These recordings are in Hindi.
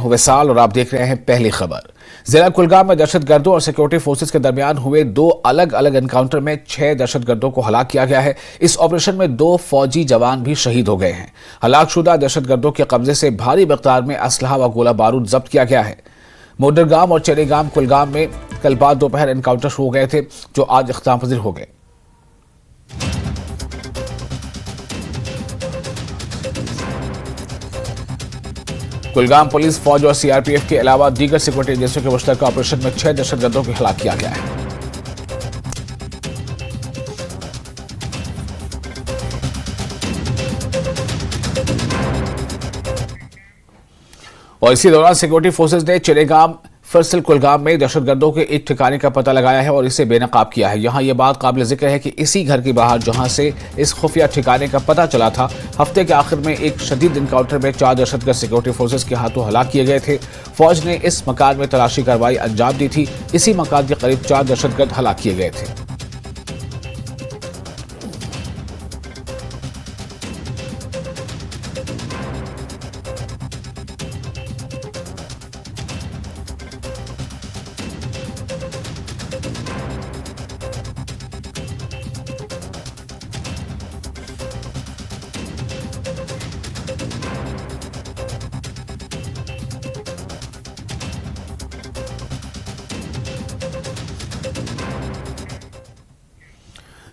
विशाल और आप देख रहे हैं पहली खबर। जिला कुलगाम में दहशतगर्दों और सिक्योरिटी फोर्सेस के दरमियान हुए दो अलग अलग एनकाउंटर में 6 दहशतगर्दों को हलाक किया गया है। इस ऑपरेशन में 2 फौजी जवान भी शहीद हो गए हैं। हलाकशुदा दहशतगर्दों के कब्जे से भारी मिकदार में असलहा व गोला बारूद जब्त किया गया है। मोडरगाम और चेरेगाम कुलगाम में कल बाद दोपहर एनकाउंटर शुरू हो गए थे, जो आज इख्तिताम पजीर हो गए। कुलगाम पुलिस, फौज और सीआरपीएफ के अलावा दीगर सिक्योरिटी एजेंसियों के मुश्तरका ऑपरेशन में 6 दहशतगर्दों को हलाक किया गया है। और इसी दौरान सिक्योरिटी फोर्सेज ने चेरेगाम फरसल कुलगाम में दहशतगर्दों के एक ठिकाने का पता लगाया है और इसे बेनकाब किया है। यहां यह बात काबिल जिक्र है कि इसी घर के बाहर जहां से इस खुफिया ठिकाने का पता चला था, हफ्ते के आखिर में एक शदीद इनकाउंटर में 4 दहशतगर्द सिक्योरिटी फोर्सेज के हाथों हलाक किए गए थे। फौज ने इस मकान में तलाशी कार्रवाई अंजाम दी थी। इसी मकान के करीब 4 दहशतगर्द हलाक किए गए थे।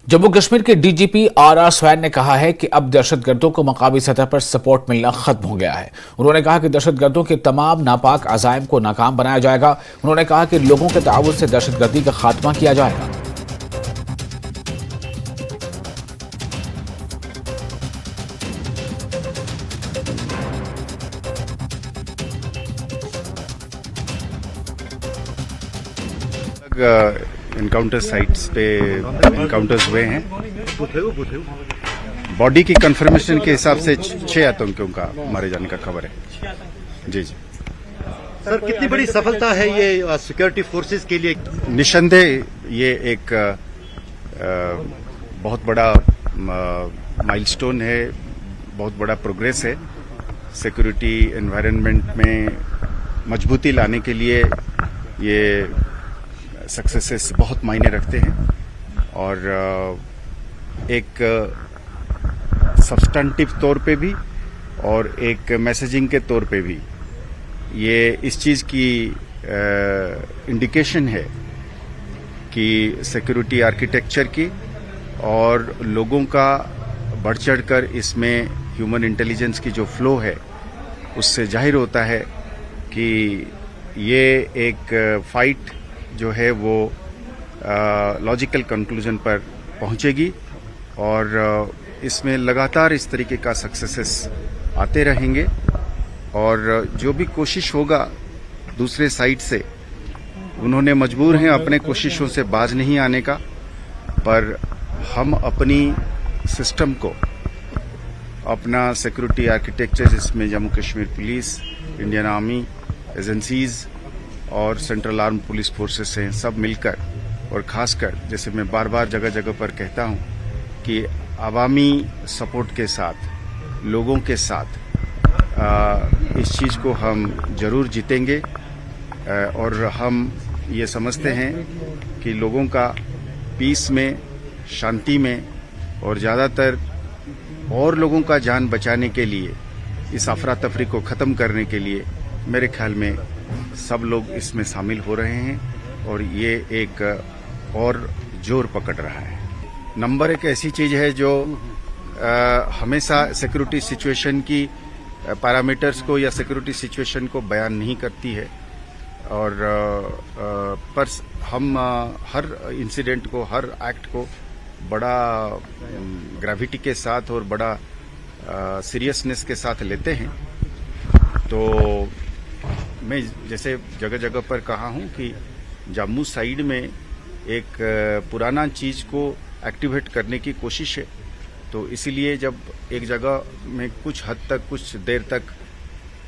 जम्मू कश्मीर के डीजीपी आर स्वैन ने कहा है कि अब दहशतगर्दों को मकामी सतह पर सपोर्ट मिलना खत्म हो गया है। उन्होंने कहा कि दहशतगर्दों के तमाम नापाक अज़ाइम को नाकाम बनाया जाएगा। उन्होंने कहा कि लोगों के ताउन से दहशतगर्दी का खात्मा किया जाएगा। इनकाउंटर साइट्स पे इनकाउंटर्स हुए हैं। बॉडी की कंफर्मेशन के हिसाब से 6 आतंकियों का मारे जाने का खबर है। जी जी सर, कितनी बड़ी सफलता है ये सिक्योरिटी फोर्सेस के लिए? निस्संदेह ये एक बहुत बड़ा माइलस्टोन है, बहुत बड़ा प्रोग्रेस है। सिक्योरिटी एनवायरनमेंट में मजबूती लाने के लिए ये सक्सेसेस बहुत मायने रखते हैं और एक सब्सटेंटिव तौर पे भी और एक मैसेजिंग के तौर पे भी ये इस चीज़ की इंडिकेशन है कि सिक्योरिटी आर्किटेक्चर की और लोगों का बढ़ चढ़कर इसमें ह्यूमन इंटेलिजेंस की जो फ्लो है, उससे जाहिर होता है कि ये एक फाइट जो है वो लॉजिकल कंक्लूजन पर पहुंचेगी और इसमें लगातार इस तरीके का सक्सेसेस आते रहेंगे। और जो भी कोशिश होगा दूसरे साइड से, उन्होंने मजबूर हैं अपने कोशिशों से बाज नहीं आने का, पर हम अपनी सिस्टम को, अपना सिक्योरिटी आर्किटेक्चर जिसमें Jammu Kashmir police, Indian army, agencies और सेंट्रल आर्म पुलिस फोर्सेस हैं, सब मिलकर और खासकर जैसे मैं बार बार जगह जगह पर कहता हूं कि अवामी सपोर्ट के साथ, लोगों के साथ इस चीज़ को हम जरूर जीतेंगे। और हम ये समझते हैं कि लोगों का पीस में, शांति में और ज़्यादातर और लोगों का जान बचाने के लिए, इस अफरा तफरी को ख़त्म करने के लिए मेरे ख्याल में सब लोग इसमें शामिल हो रहे हैं और ये एक और जोर पकड़ रहा है। नंबर एक ऐसी चीज़ है जो हमेशा सिक्योरिटी सिचुएशन की पैरामीटर्स को या सिक्योरिटी सिचुएशन को बयान नहीं करती है और पर हम हर इंसिडेंट को, हर एक्ट को बड़ा ग्रेविटी के साथ और बड़ा सीरियसनेस के साथ लेते हैं। तो मैं जैसे जगह जगह पर कहा हूं कि जम्मू साइड में एक पुराना चीज़ को एक्टिवेट करने की कोशिश है, तो इसीलिए जब एक जगह में कुछ हद तक, कुछ देर तक,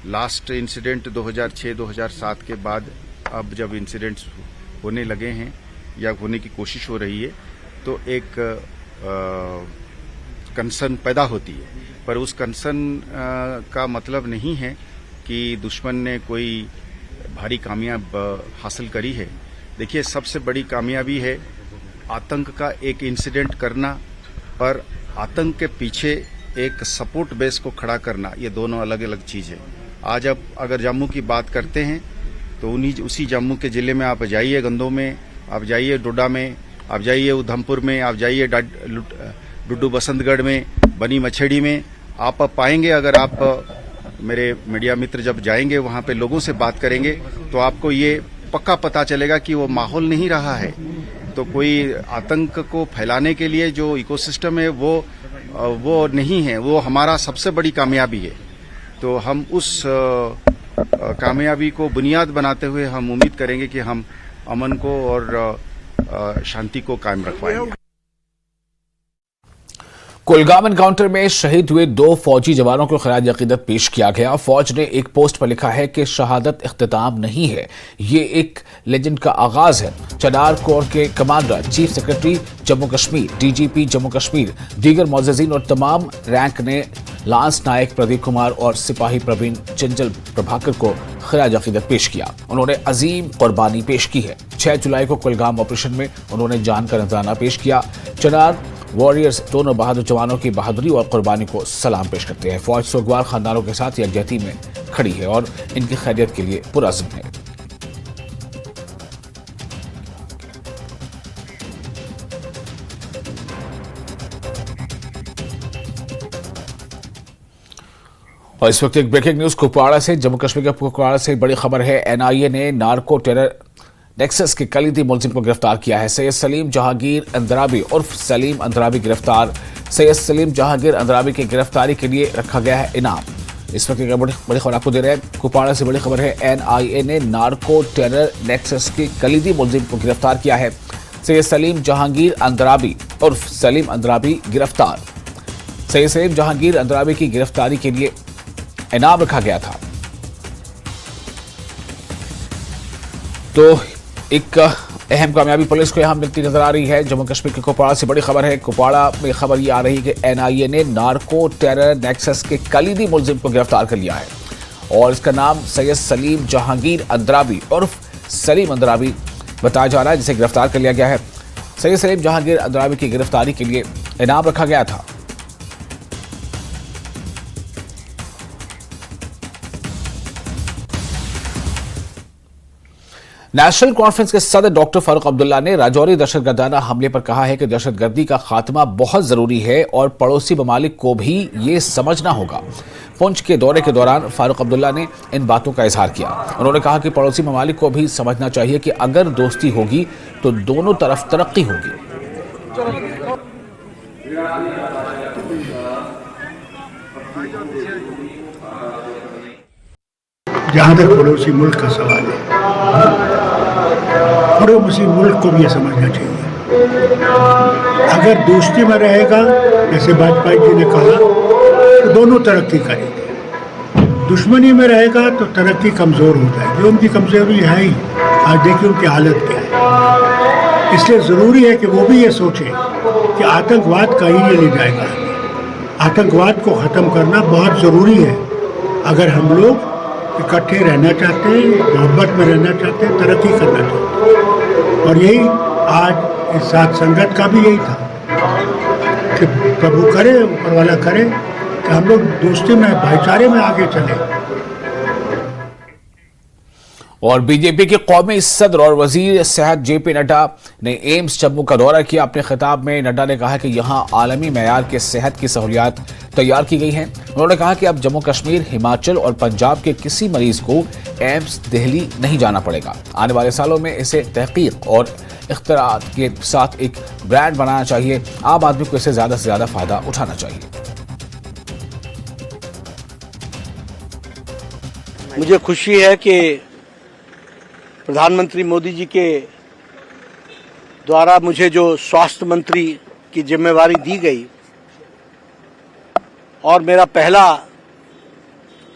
लास्ट इंसिडेंट 2006-2007 के बाद अब जब इंसिडेंट्स होने लगे हैं या होने की कोशिश हो रही है, तो एक कंसर्न पैदा होती है। पर उस कंसर्न का मतलब नहीं है कि दुश्मन ने कोई भारी कामयाब हासिल करी है। देखिए, सबसे बड़ी कामयाबी है आतंक का एक इंसिडेंट करना, पर आतंक के पीछे एक सपोर्ट बेस को खड़ा करना, ये दोनों अलग अलग चीज है। आज अब अगर जम्मू की बात करते हैं तो उसी जम्मू के जिले में आप जाइए, गंदों में, आप जाइए डोडा में, आप जाइए उधमपुर में, आप जाइए डुड्डू बसंतगढ़ में, बनी मछेड़ी में, आप पाएंगे। अगर आप मेरे मीडिया मित्र जब जाएंगे वहां पे लोगों से बात करेंगे तो आपको ये पक्का पता चलेगा कि वो माहौल नहीं रहा है। तो कोई आतंक को फैलाने के लिए जो इकोसिस्टम है वो नहीं है। वो हमारा सबसे बड़ी कामयाबी है। तो हम उस कामयाबी को बुनियाद बनाते हुए हम उम्मीद करेंगे कि हम अमन को और शांति को कायम रखवाएंगे। कुलगाम एनकाउंटर में शहीद हुए 2 फौजी जवानों को खराज अकीदत पेश किया गया। फौज ने एक पोस्ट पर लिखा है कि शहादत इख्तिताम नहीं है, ये एक लेजेंड का आगाज है। चनार कोर के commander, chief secretary Jammu Kashmir, DGP Jammu Kashmir, दीगर मोअज़्ज़िज़ीन और तमाम रैंक ने लांस नायक प्रदीप कुमार और सिपाही प्रवीण चंचल प्रभाकर को खराज अकीदत पेश किया। उन्होंने अजीम कुर्बानी पेश की है। 6 जुलाई को कुलगाम ऑपरेशन में उन्होंने जान का नजराना पेश किया। चनार वॉरियर्स दोनों बहादुर जवानों की बहादुरी और कुर्बानी को सलाम पेश करते हैं। फौज सोगवार खानदानों के साथ यकजहती में खड़ी है और इनकी खैरियत के लिए पुरअज़्म है। और इस वक्त एक ब्रेकिंग न्यूज कुपवाड़ा से, जम्मू कश्मीर के कुपवाड़ा से बड़ी खबर है। एनआईए ने नार्को टेरर नेक्सस के कलीदी मुलजिम को गिरफ्तार किया है। सैयद सलीम जहांगीर अंद्राबी उर्फ सलीम अंद्राबी गिरफ्तार। सैयद सलीम जहांगीर अंद्राबी की गिरफ्तारी के लिए रखा गया है इनाम। इस वक्त एक बड़ी खबर आपको दे रहे हैं। कुपवाड़ा से बड़ी खबर है। एनआईए ने नार्को टेरर नेक्सस के कलीदी मुलजिम को गिरफ्तार किया है। सैयद सलीम जहांगीर अंद्राबी उर्फ सलीम अंद्राबी गिरफ्तार। सैयद सलीम जहांगीर अंद्राबी की गिरफ्तारी के लिए इनाम रखा गया था। तो एक अहम कामयाबी पुलिस को यहां मिलती नजर आ रही है। जम्मू कश्मीर के कुपवाड़ा से बड़ी खबर है। कुपवाड़ा में खबर ये आ रही है कि एनआईए ने नार्को टेरर नेक्सस के कलीदी मुलजिम को गिरफ्तार कर लिया है और इसका नाम सैयद सलीम जहांगीर अंद्राबी उर्फ सलीम अंद्राबी बताया जा रहा है, जिसे गिरफ्तार कर लिया गया है। सैयद सलीम जहांगीर अंद्राबी की गिरफ्तारी के लिए इनाम रखा गया था। नेशनल कॉन्फ्रेंस के सदर डॉक्टर फारूक अब्दुल्ला ने राजौरी दहशतगर्दाना हमले पर कहा है कि दहशतगर्दी का खात्मा बहुत जरूरी है और पड़ोसी ममालिक को भी ये समझना होगा। पुंछ के दौरे के दौरान फारूक अब्दुल्ला ने इन बातों का इजहार किया। उन्होंने कहा कि पड़ोसी ममालिक को भी समझना चाहिए कि अगर दोस्ती होगी तो दोनों तरफ तरक्की होगी। जहाँ तक पड़ोसी मुल्क का सवाल है, पड़ोसी मुल्क को भी यह समझना चाहिए, अगर दोस्ती में रहेगा, जैसे वाजपेयी जी ने कहा, तो दोनों तरक्की करेंगे। दुश्मनी में रहेगा तो तरक्की कमज़ोर हो जाएगी। उनकी कमज़ोरी है ही। आज देखिए उनकी हालत क्या है। इसलिए ज़रूरी है कि वो भी ये सोचें कि आतंकवाद कहीं नहीं ले जाएगा। आतंकवाद को ख़त्म करना बहुत ज़रूरी है। अगर हम लोग इकट्ठे रहना चाहते हैं, मोहब्बत में रहना चाहते हैं, तरक्की करना चाहते हैं। और यही आज इस साथ संगत का भी यही था कि प्रभु करे, ऊपर वाला करे कि हम लोग दोस्ती में, भाईचारे में आगे चले। और बीजेपी के कौमी सदर और वजीर सेहत जेपी नड्डा ने एम्स जम्मू का दौरा किया। अपने खिताब में नड्डा ने कहा कि यहां आलमी मेयार के सेहत की सहूलियात तैयार की गई हैं। उन्होंने कहा कि अब जम्मू कश्मीर, हिमाचल और पंजाब के किसी मरीज को एम्स दिल्ली नहीं जाना पड़ेगा। आने वाले सालों में इसे तहकीक और इख्तिरात के साथ एक ब्रांड बनाना चाहिए। आम आदमी को इससे ज्यादा से ज्यादा फायदा उठाना चाहिए। मुझे खुशी है कि प्रधानमंत्री मोदी जी के द्वारा मुझे जो स्वास्थ्य मंत्री की जिम्मेवारी दी गई और मेरा पहला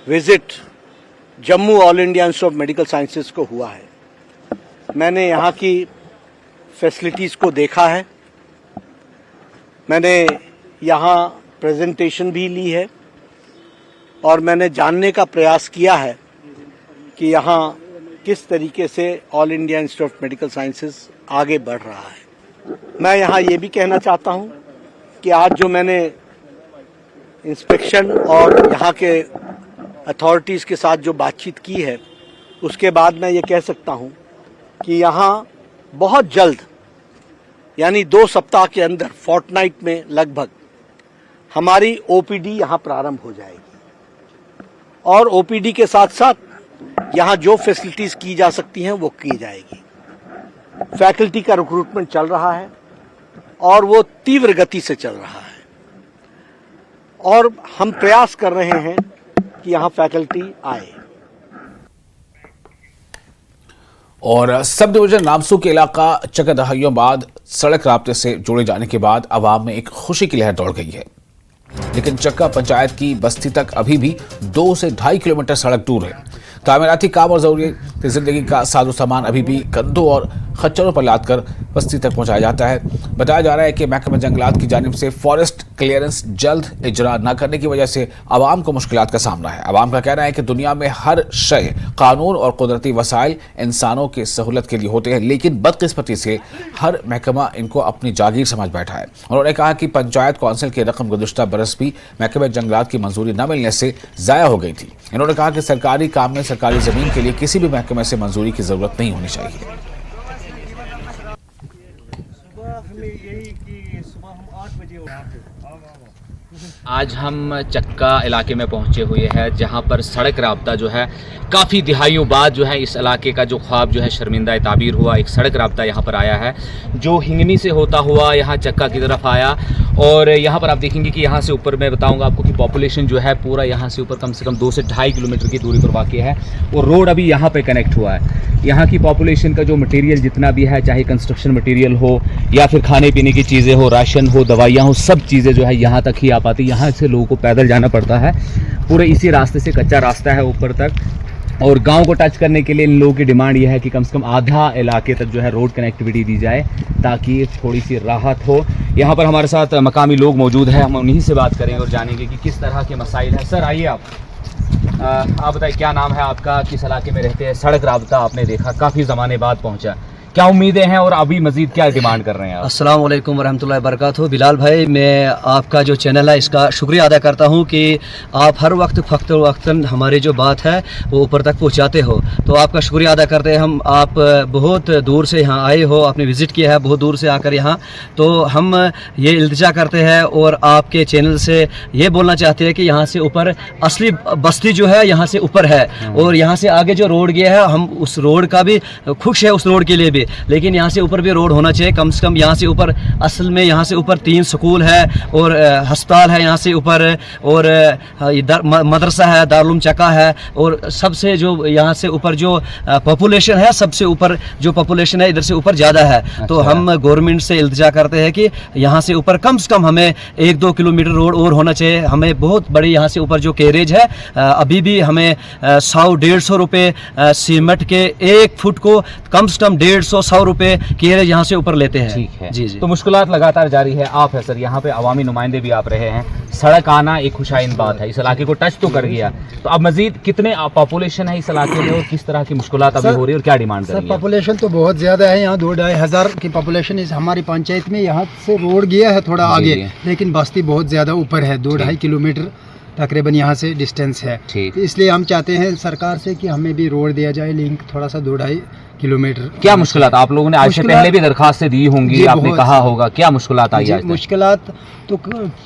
visit Jammu all India institute of medical sciences को हुआ है। मैंने यहाँ की फैसिलिटीज़ को देखा है, मैंने यहाँ प्रेजेंटेशन भी ली है और मैंने जानने का प्रयास किया है कि यहाँ किस तरीके से all India institute of medical sciences आगे बढ़ रहा है। मैं यहाँ ये भी कहना चाहता हूँ कि आज जो मैंने इंस्पेक्शन और यहाँ के अथॉरिटीज़ के साथ जो बातचीत की है, उसके बाद मैं ये कह सकता हूँ कि यहाँ बहुत जल्द, यानी 2 सप्ताह के अंदर, फोर्टनाइट में लगभग हमारी ओपीडी यहाँ प्रारंभ हो जाएगी और ओपीडी के साथ साथ यहाँ जो फैसिलिटीज़ की जा सकती हैं वो की जाएगी। फैकल्टी का रिक्रूटमेंट चल रहा है और वो तीव्र गति से चल रहा है और हम प्रयास कर रहे हैं कि यहाँ फैकल्टी आए। और सब डिवीजन नामसू के इलाका चक्का दहाइयों बाद सड़क राब्ते से जोड़े जाने के बाद आवाम में एक खुशी की लहर दौड़ गई है, लेकिन चक्का पंचायत की बस्ती तक अभी भी 2 से 2.5 किलोमीटर सड़क दूर है। तामीराती काम और जरूरी जिंदगी का साजो सामान अभी भी कंधों और खच्चरों पर लाद कर बस्ती तक पहुंचाया जाता है। बताया जा रहा है कि महकमा जंगलात की जानिब से फॉरेस्ट क्लियरेंस जल्द इजरा न करने की वजह से आवाम को मुश्किलात का सामना है। आवाम का कहना है कि दुनिया में हर शय, कानून और कुदरती वसाइल इंसानों की सहूलत के लिए होते हैं, लेकिन बदकिस्मती से हर महकमा इनको अपनी जागीर समझ बैठा है। उन्होंने कहा कि पंचायत कौंसिल की रकम गुज़िश्ता बरस भी महकमा जंगलात की मंजूरी न मिलने से ज़ाया हो गई थी। इन्होंने कहा कि सरकारी काम में सरकारी जमीन के लिए किसी भी महकमे से मंजूरी की जरूरत नहीं होनी चाहिए। आज हम चक्का इलाके में पहुंचे हुए हैं, जहां पर सड़क राब्ता जो है काफ़ी दिहाइयों बाद जो है इस इलाके का जो ख्वाब जो है शर्मिंदा ताबीर हुआ। एक सड़क राब्ता यहां पर आया है जो हिंगनी से होता हुआ यहां चक्का की तरफ आया और यहां पर आप देखेंगे कि यहां से ऊपर मैं बताऊंगा आपको कि पॉपुलेशन जो है पूरा यहां से ऊपर कम से कम 2 से 2.5 किलोमीटर की दूरी पर वाक़ है और रोड अभी यहां पर कनेक्ट हुआ है। यहाँ की पॉपुलेशन का जो मटेरियल जितना भी है, चाहे कंस्ट्रक्शन मटेरियल हो या फिर खाने पीने की चीज़ें हो, राशन हो, दवाइयाँ हो, सब चीज़ें जो है यहाँ तक ही आ पाती। यहाँ से लोगों को पैदल जाना पड़ता है, पूरे इसी रास्ते से कच्चा रास्ता है ऊपर तक। और गांव को टच करने के लिए इन लोगों की डिमांड यह है कि कम से कम आधा इलाके तक जो है रोड कनेक्टिविटी दी जाए ताकि थोड़ी सी राहत हो। यहाँ पर हमारे साथ मकामी लोग मौजूद हैं, हम उन्हीं से बात करेंगे और जानेंगे कि किस तरह के मसाइल हैं। सर आइए, आप बताइए क्या नाम है आपका, किस इलाके में रहते हैं? सड़क राब्ता आपने देखा काफ़ी ज़माने बाद पहुँचा, क्या उम्मीदें हैं और अभी मजीद क्या डिमांड कर रहे हैं आप? अस्सलाम वालेकुम वरहमतुल्लाहि वबरकातुहू। बिलाल भाई, मैं आपका जो चैनल है इसका शुक्रिया अदा करता हूं कि आप हर वक्तन हमारी जो बात है वो ऊपर तक पहुंचाते हो, तो आपका शुक्रिया अदा करते हैं हम। आप बहुत दूर से यहाँ आए हो, आपने विज़िट किया है बहुत दूर से आकर यहाँ, तो हम ये इल्तिजा करते हैं और आपके चैनल से ये बोलना चाहते हैं कि यहाँ से ऊपर असली बस्ती जो है यहाँ से ऊपर है और यहाँ से आगे जो रोड गया है हम उस रोड का भी खुश है, उस रोड के लिए भी, लेकिन यहाँ से ऊपर भी रोड होना चाहिए कम से कम। यहाँ से ऊपर असल में यहाँ से ऊपर 3 स्कूल है और अस्पताल है यहाँ से ऊपर, और मदरसा है, दारुल चक्का है, और सबसे जो यहाँ से ऊपर जो पॉपुलेशन है, सबसे ऊपर जो पॉपुलेशन है इधर से ऊपर ज़्यादा है। अच्छा। तो हम गवर्नमेंट से इल्तिजा करते हैं कि यहाँ से ऊपर कम से कम हमें 1-2 किलोमीटर रोड और होना चाहिए। हमें बहुत बड़ी यहाँ से ऊपर जो कैरेज है, अभी भी हमें 100-150 रुपये सीमेंट के 1 फुट को कम से कम 150-100 रुपये कैरेज यहाँ से ऊपर लेते हैं। ठीक है जी जी। तो मुश्किलात लगातार जारी है। आप है सर, यहाँ पे अवामी नुमाइंदे भी आप रहे हैं, सड़क आना एक खुशाइन बात है, इस इलाके को टच तो कर गया, तो अब मजीद कितने पॉपुलेशन है इस इलाके में और किस तरह की मुश्किलात अभी हो रही है और क्या डिमांड कर रही है? पॉपुलेशन तो बहुत ज़्यादा है यहाँ, 2-2.5 हज़ार की पॉपुलेशन इस हमारी पंचायत में। यहाँ से रोड गया है थोड़ा आगे, लेकिन बस्ती बहुत ज़्यादा ऊपर है, 2-2.5 किलोमीटर तकरीबन यहाँ से डिस्टेंस है। तो इसलिए हम चाहते हैं सरकार से कि हमें भी रोड दिया जाए, लिंक थोड़ा सा 2-2.5 किलोमीटर। क्या मुश्किलात आप लोगों ने आज से पहले भी दरखास्तें दी होंगी, आपने कहा होगा, क्या मुश्किलात आई है? मुश्किलात तो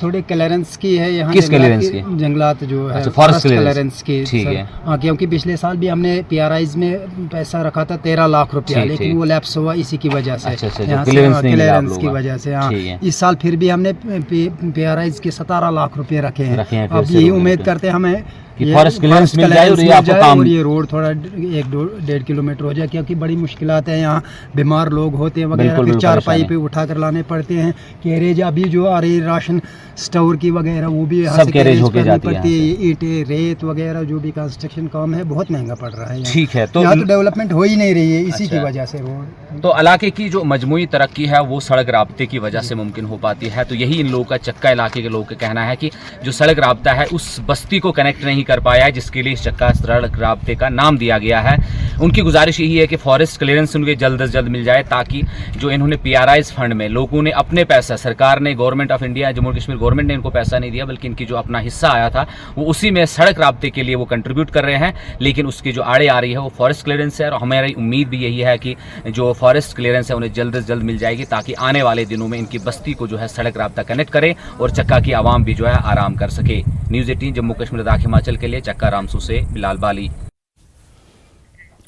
थोड़े क्लियरेंस की है यहाँ। किस क्लियरेंस की? जंगलात जो है, फॉरेस्ट क्लियरेंस की। ठीक है। हाँ, क्योंकि पिछले साल भी हमने PRIs में पैसा रखा था 13 लाख रुपया, लेकिन वो लैप्स हुआ इसी की वजह से, क्लियरेंस की वजह से। हाँ, इस साल फिर भी हमने PRIs के 17 लाख रुपये रखे हैं। अब यही उम्मीद करते हैं हमें कि फॉरेस्ट क्लियरेंस मिल जाए और ये आपको काम, और ये रोड थोड़ा 1-1.5 किलोमीटर हो जाए, क्योंकि बड़ी मुश्किलात है यहाँ। बीमार लोग होते हैं वगैरह, फिर 4 पाई पे उठा कर लाने पड़ते हैं। कैरेज अभी जो आ रही राशन स्टोर की वगैरह वो भी यहाँ से कैरेज होके जाती है। ईंटें, रेत वगैरह जो भी कंस्ट्रक्शन काम है बहुत महंगा पड़ रहा है। ठीक है, तो यहाँ तो डेवलपमेंट हो ही नहीं रही है इसी की वजह से। रोड तो इलाके की जो मजमूई तरक्की है वो सड़क राब्ते की वजह से मुमकिन हो पाती है। तो यही इन लोगों का, चक्का इलाके के लोगों का कहना है कि जो सड़क राब्ता है उस बस्ती को कनेक्ट नहीं नहीं कर पाया है, जिसके लिए इस चक्का सड़क राब्ते का नाम दिया गया है। उनकी गुजारिश यही है कि फॉरेस्ट क्लियरेंस उनके जल्द से जल्द मिल जाए, ताकि जो इन्होंने PRIs फंड में लोगों ने अपने पैसा, सरकार ने, government of India, Jammu Kashmir government ने इनको पैसा नहीं दिया, बल्कि इनकी जो अपना हिस्सा आया था वो उसी में सड़क राब्ते के लिए वो कंट्रीब्यूट कर रहे हैं। लेकिन उसकी जो आड़े आ रही है वो फॉरेस्ट क्लियरेंस है, और हमारी उम्मीद भी यही है कि जो फॉरेस्ट क्लियरेंस है उन्हें जल्द से जल्द मिल जाएगी, ताकि आने वाले दिनों में इनकी बस्ती को जो है सड़क राब्ता कनेक्ट करे और चक्का की आवाम भी जो है आराम कर सके। न्यूज़ 18 जम्मू कश्मीर लद्दाख हिमाचल के लिए चक्का रामसू से बिलाल बाली।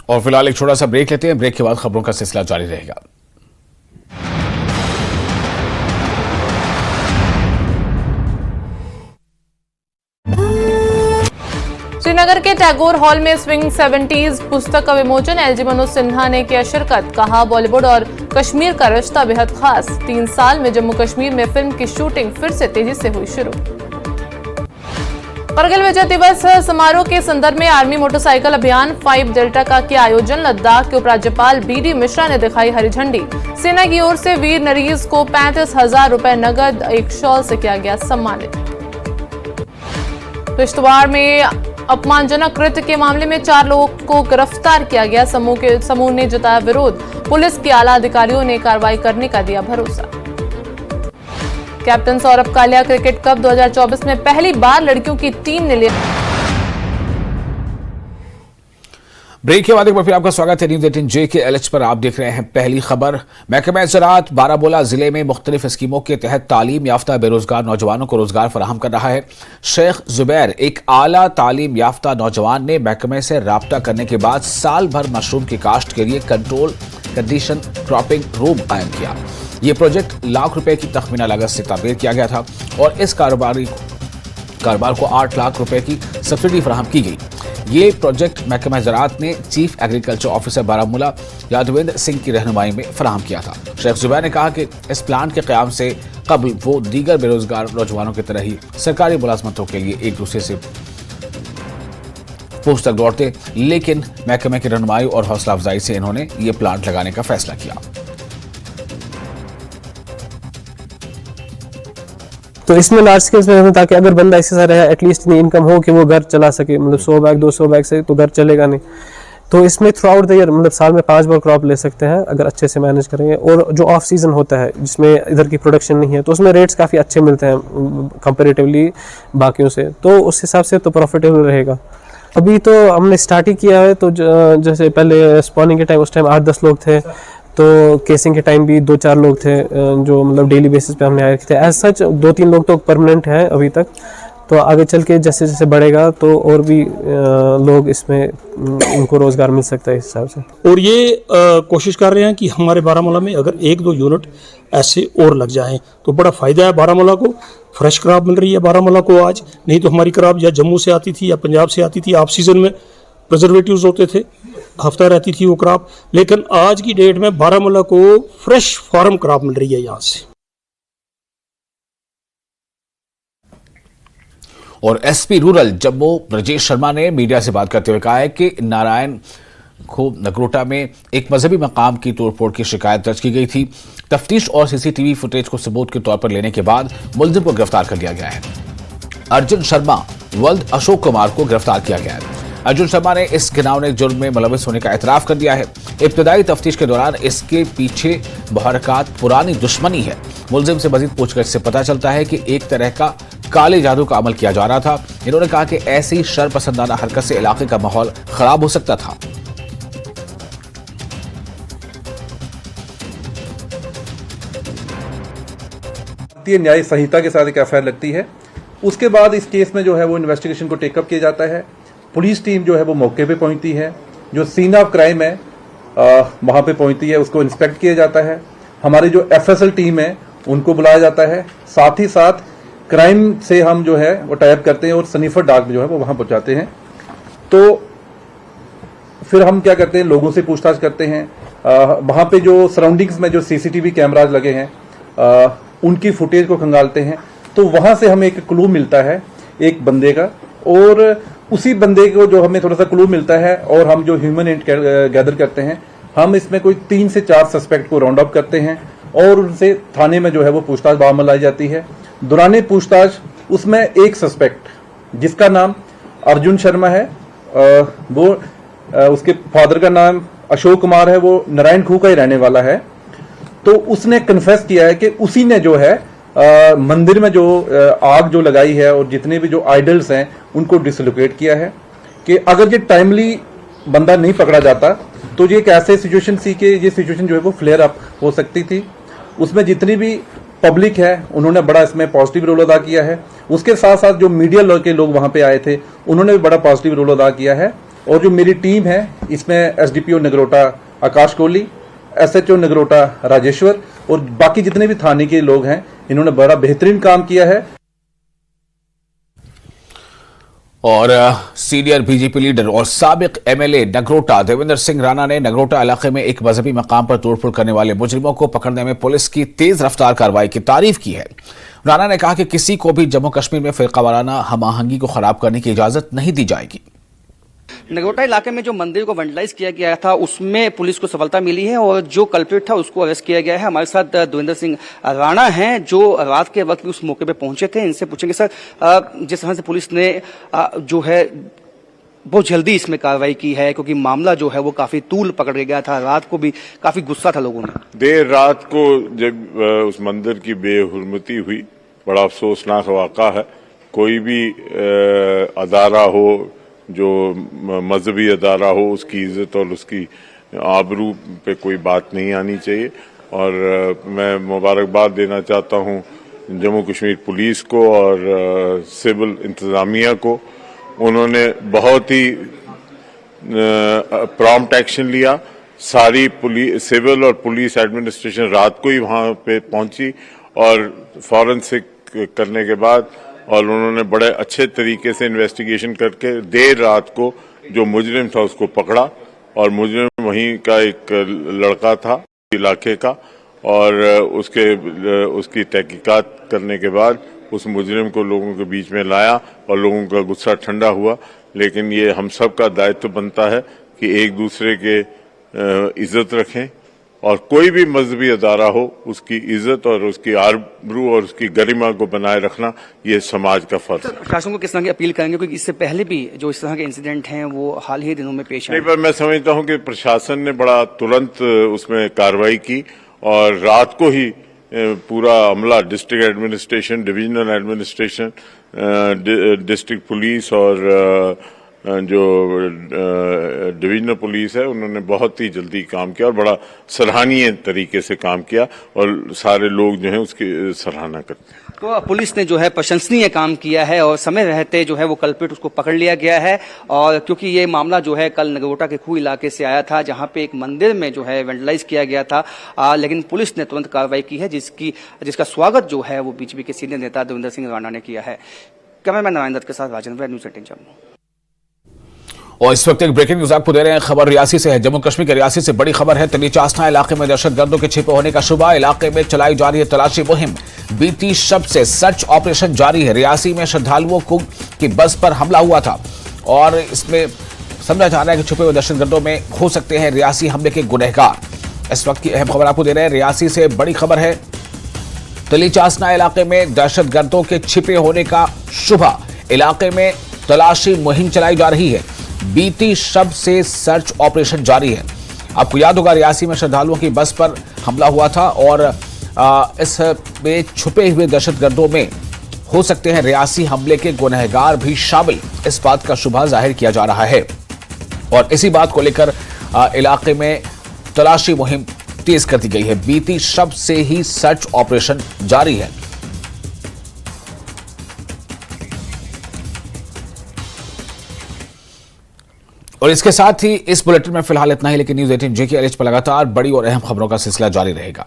और फिलहाल एक छोटा सा ब्रेक लेते हैं, ब्रेक के बाद खबरों का सिलसिला जारी रहेगा। श्रीनगर के टैगोर हॉल में स्विंग 70s पुस्तक का विमोचन, LG मनोज सिन्हा ने किया शिरकत। कहा, बॉलीवुड और कश्मीर का रिश्ता बेहद खास। 3 साल में जम्मू कश्मीर में फिल्म की शूटिंग फिर से तेजी से हुई शुरू। करगिल विजय दिवस समारोह के संदर्भ में आर्मी मोटरसाइकिल अभियान 5 डेल्टा का किया आयोजन। लद्दाख के उपराज्यपाल BD मिश्रा ने दिखाई हरी झंडी। सेना की ओर से वीर नरीज को 35,000 रुपए नगद, एक शॉल से किया गया सम्मानित। किश्तवाड़ में अपमानजनक कृत्य के मामले में 4 लोगों को गिरफ्तार किया गया। समूह ने जताया विरोध। पुलिस के आला अधिकारियों ने कार्रवाई करने का दिया भरोसा। Captain Saurabh Kalia cricket cup 2024 में पहली बार लड़कियों की टीम ने लिया। ब्रेक के बाद एक बार फिर आपका स्वागत है न्यूज़ 18 J के LH पर। आप देख रहे हैं पहली खबर। महकमा ज़राअत बारामूला जिले में मुख्तलिफ स्कीमों के तहत तालीम याफ्ता बेरोजगार नौजवानों को रोजगार फराहम कर रहा है। शेख जुबैर, एक आला तालीम याफ्ता नौजवान ने महकमे से राब्ता करने के बाद साल भर मशरूम की काश्त के लिए कंट्रोल कंडीशन क्रॉपिंग रूम कायम किया। ये प्रोजेक्ट लाख रुपए की तखमीना लागत से तामीर किया गया था और इस कारोबार को 8 लाख रुपए की सब्सिडी फराहम की गई। ये प्रोजेक्ट महकमा ज़राअत ने chief agriculture officer Baramulla Yadvendra Singh की रहनुमाई में फराहम किया था। शेख जुबैर ने कहा कि इस प्लान के क़याम से कबल वो दीगर बेरोजगार नौजवानों की तरह ही सरकारी मुलाजमतों के लिए एक दूसरे से पोस्ट तक दौड़ते, लेकिन महकमे की रहनुमाई और हौसला अफजाई से इन्होंने ये प्लांट लगाने का फैसला किया। तो इसमें लार्ज स्केल में ताकि अगर बंदा इससे सारा है एटलीस्ट इतनी इनकम हो कि वो घर चला सके, मतलब 100 बैग 200 बैग से तो घर चलेगा नहीं। तो इसमें थ्रू आउट द ईयर मतलब साल में 5 बार क्रॉप ले सकते हैं अगर अच्छे से मैनेज करेंगे। और जो ऑफ सीजन होता है जिसमें इधर की प्रोडक्शन नहीं है तो उसमें रेट्स काफ़ी अच्छे मिलते हैं कंपेरेटिवली बाकियों से, तो उस हिसाब से तो प्रॉफिटेबल रहेगा। अभी तो हमने स्टार्ट ही किया है, तो जैसे पहले स्पॉनिंग के टाइम उस टाइम 8-10 लोग थे, तो केसिंग के टाइम भी 2-4 लोग थे जो मतलब डेली बेसिस पे हमने हायर किए थे। एज सच 2-3 लोग तो परमानेंट हैं अभी तक, तो आगे चल के जैसे जैसे बढ़ेगा तो और भी लोग इसमें उनको रोज़गार मिल सकता है इस हिसाब से। और ये कोशिश कर रहे हैं कि हमारे बारामूला में अगर 1-2 यूनिट ऐसे और लग जाएं तो बड़ा फ़ायदा है बारामूला को। फ्रेश क्रॉप मिल रही है बारामूला को आज, नहीं तो हमारी क्रॉप या जम्मू से आती थी या पंजाब से आती थी, ऑफ सीजन में प्रिजर्वेटिव्स होते थे, हफ्ता रहती थी वो क्रॉप। लेकिन आज की डेट में बारामूला को फ्रेश फार्म क्रॉप मिल रही है यहाँ से। और SP रूरल जम्मू ब्रजेश शर्मा ने मीडिया से बात करते हुए कहा है कि नारायण खो नगरोटा में एक मजहबी मकाम की तोड़फोड़ की शिकायत दर्ज की गई थी। तफ्तीश और CCTV फुटेज को सबूत के तौर पर लेने के बाद मुलजिम को गिरफ्तार कर लिया गया है। अर्जुन शर्मा वल्द अशोक कुमार को गिरफ्तार किया गया है। अर्जुन शर्मा ने इस घिनौने जुर्म में मुलविस होने का एतराफ कर दिया है। इब्तदाई तफ्तीश के दौरान इसके पीछे मुहरकात पुरानी दुश्मनी है। मुलजिम से मजीद पूछताछ से पता चलता है कि एक तरह का काले जादू का अमल किया जा रहा था। इन्होंने कहा कि ऐसी शरपसंदाना हरकत से इलाके का माहौल खराब हो सकता था। भारतीय न्याय संहिता के साथ एक FIR लगती है। उसके बाद इस केस में जो है वो इन्वेस्टिगेशन को टेकअप किया जाता है। पुलिस टीम जो है वो मौके पे पहुंचती है, जो सीन ऑफ क्राइम है वहां पे पहुंचती है, उसको इंस्पेक्ट किया जाता है। हमारी जो FSL टीम है उनको बुलाया जाता है। साथ ही साथ क्राइम से हम जो है वो टाइप करते हैं और सनीफर डॉग जो है वो वहां पहुंचाते हैं। तो फिर हम क्या करते हैं, लोगों से पूछताछ करते हैं। वहां पे जो सराउंडिंग्स में जो CCTV कैमराज लगे हैं उनकी फुटेज को खंगालते हैं, तो वहां से हमें एक क्लू मिलता है एक बंदे का, और उसी बंदे को जो हमें थोड़ा सा क्लू मिलता है और हम जो ह्यूमन इंट गैदर करते हैं, हम इसमें कोई 3 से 4 सस्पेक्ट को राउंड अप करते हैं और उनसे थाने में जो है वो पूछताछ बामल लाई जाती है। दौरान पूछताछ उसमें एक सस्पेक्ट जिसका नाम अर्जुन शर्मा है, वो उसके फादर का नाम अशोक कुमार है, वो नारायण खू का ही रहने वाला है। तो उसने कन्फेस किया है कि उसी ने जो है मंदिर में जो आग जो लगाई है और जितने भी जो आइडल्स हैं उनको डिसलोकेट किया है। कि अगर ये टाइमली बंदा नहीं पकड़ा जाता तो ये एक ऐसे सिचुएशन थी कि ये सिचुएशन जो है वो फ्लेयर अप हो सकती थी। उसमें जितनी भी पब्लिक है उन्होंने बड़ा इसमें पॉजिटिव रोल अदा किया है। उसके साथ साथ जो मीडिया के लोग वहां पे आए थे उन्होंने भी बड़ा पॉजिटिव रोल अदा किया है। और जो मेरी टीम है इसमें एसडीपीओ नगरोटा आकाश कोहली, एसएचओ नगरोटा राजेश्वर और बाकी जितने भी थाने के लोग हैं इन्होंने बड़ा बेहतरीन काम किया है। और सीनियर बीजेपी लीडर और साबिक एमएलए नगरोटा देवेंद्र सिंह राणा ने नगरोटा इलाके में एक मजहबी मकाम पर तोड़फोड़ करने वाले मुजरिमों को पकड़ने में पुलिस की तेज रफ्तार कार्रवाई की तारीफ की है। राणा ने कहा कि किसी को भी जम्मू कश्मीर में फिरकावाराना हम-आहंगी को खराब करने की इजाजत नहीं दी जाएगी। नगरोटा इलाके में जो मंदिर को वेंडलाइज किया गया था उसमें पुलिस को सफलता मिली है और जो कल्प्रिट था उसको अरेस्ट किया गया है। हमारे साथ देवेंद्र सिंह राणा हैं जो रात के वक्त उस मौके पे पहुंचे थे। इनसे पूछेंगे सर, जिस तरह से पुलिस ने जो है बहुत जल्दी इसमें कार्रवाई की है, क्योंकि मामला जो है वो काफी तूल पकड़ गया था, रात को भी काफी गुस्सा था लोगों में। देर रात को जब उस मंदिर की बेहुरमती हुई, बड़ा अफसोसनाक वाक़ा है। कोई भी अदारा हो, जो मजहबी अदारा हो, उसकी इज्जत और उसकी आबरू पे कोई बात नहीं आनी चाहिए। और मैं मुबारकबाद देना चाहता हूँ जम्मू कश्मीर पुलिस को और सिविल इंतजामिया को। उन्होंने बहुत ही प्रॉम्प्ट एक्शन लिया। सारी पुलिस, सिविल और पुलिस एडमिनिस्ट्रेशन रात को ही वहाँ पे पहुंची और फॉरेंसिक करने के बाद और उन्होंने बड़े अच्छे तरीके से इन्वेस्टिगेशन करके देर रात को जो मुजरिम था उसको पकड़ा। और मुजरिम वहीं का एक लड़का था इलाके का, और उसकी तहकीकात करने के बाद उस मुजरिम को लोगों के बीच में लाया और लोगों का गुस्सा ठंडा हुआ। लेकिन ये हम सब का दायित्व बनता है कि एक दूसरे के इज्जत रखें और कोई भी मजहबी अदारा हो उसकी इज्जत और उसकी आबरू और उसकी गरिमा को बनाए रखना ये समाज का फर्ज है। प्रशासन को किस तरह की अपील करेंगे, क्योंकि इससे पहले भी जो इस तरह के इंसिडेंट हैं वो हाल ही दिनों में पेश आए? पर मैं समझता हूं कि प्रशासन ने बड़ा तुरंत उसमें कार्रवाई की और रात को ही पूरा अमला, district administration, divisional administration, district police और जो डिविजनल पुलिस है, उन्होंने बहुत ही जल्दी काम किया और बड़ा सराहनीय तरीके से काम किया और सारे लोग जो हैं उसकी सराहना करते हैं। तो पुलिस ने जो है प्रशंसनीय काम किया है और समय रहते जो है वो कल्प्रिट उसको पकड़ लिया गया है। और क्योंकि ये मामला जो है कल नगरोटा के खू इलाके से आया था, जहां पे एक मंदिर में जो है वेंडलाइज किया गया था, लेकिन पुलिस ने तुरंत कार्रवाई की है, जिसका स्वागत जो है वो बीजेपी के सीनियर नेता देवेंद्र सिंह राणा ने किया है। कैमरामैन नारायण दत्त के साथ राजेंद्र, न्यूज़ 18 जम्मू। और इस वक्त एक ब्रेकिंग न्यूज आपको दे रहे हैं। खबर रियासी से है। जम्मू कश्मीर के रियासी से बड़ी खबर है। तली चासना इलाके में दहशतगर्दों के छिपे होने का शुबा। इलाके में चलाई जा रही है तलाशी मुहिम। बीती शब से सर्च ऑपरेशन जारी है। रियासी में श्रद्धालुओं की बस पर हमला हुआ था और इसमें समझा जा रहा है कि छुपे हुए दहशतगर्दों में हो सकते हैं रियासी हमले के गुनहगार। इस वक्त की अहम खबर आपको दे रहे हैं। रियासी से बड़ी खबर है। तली चासना इलाके में दहशतगर्दों के छिपे होने का शुबा। इलाके में तलाशी मुहिम चलाई जा रही है। बीती शब से सर्च ऑपरेशन जारी है। आपको याद होगा रियासी में श्रद्धालुओं की बस पर हमला हुआ था और इसमें छुपे हुए दहशतगर्दों में हो सकते हैं रियासी हमले के गुनहगार भी शामिल। इस बात का शुबा जाहिर किया जा रहा है और इसी बात को लेकर इलाके में तलाशी मुहिम तेज कर दी गई है। बीती शब से ही सर्च ऑपरेशन जारी है। और इसके साथ ही इस बुलेटिन में फिलहाल इतना ही, लेकिन न्यूज़ 18 JKLH पर लगातार बड़ी और अहम खबरों का सिलसिला जारी रहेगा।